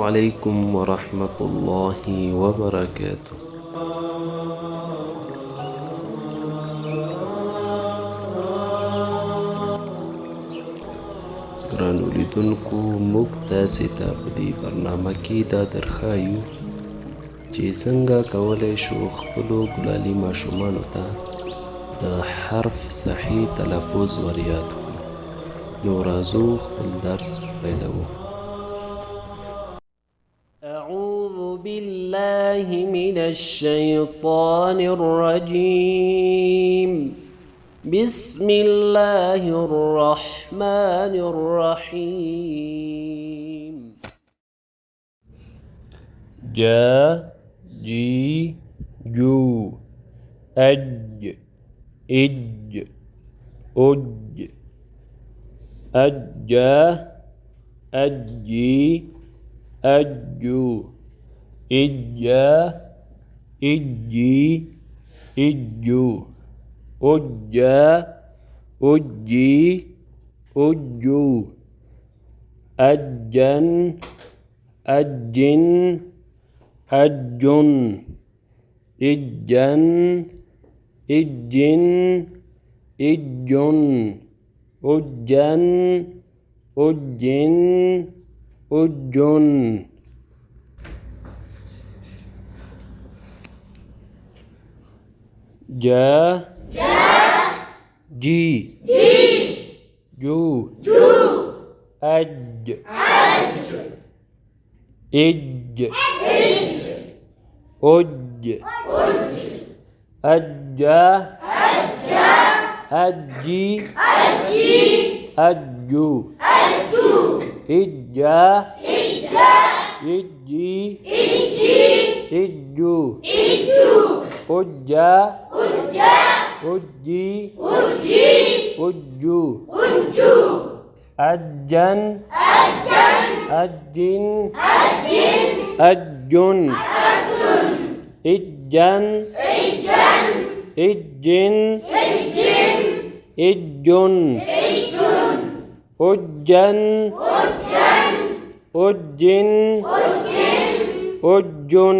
عليكم ورحمة الله وبركاته. ګرانو لیدونکو، موږ تاسې ته په دې برنامه کې دا درښایو چې څنګه کولی شو خپلو ګلالي ماشومانو ته د حرف صحیح تلفظ ور یاد کړو. نو راځو خپل درس پیلوو. أعوذ بالله من الشيطان الرجيم. بسم الله الرحمن الرحيم. جا جي جو أج إج أج أجا أجي أجو إجا إجي إجو أجا أجي أجو أجن أجن أجن إجن إجن إجن أجن أجن أجن. جا جي جو أج إج أج أجا أجي أجو إجا إجي إجو أجا أجي أجو أجن أجن أجن إجن إجن إجن أجن أجن أجن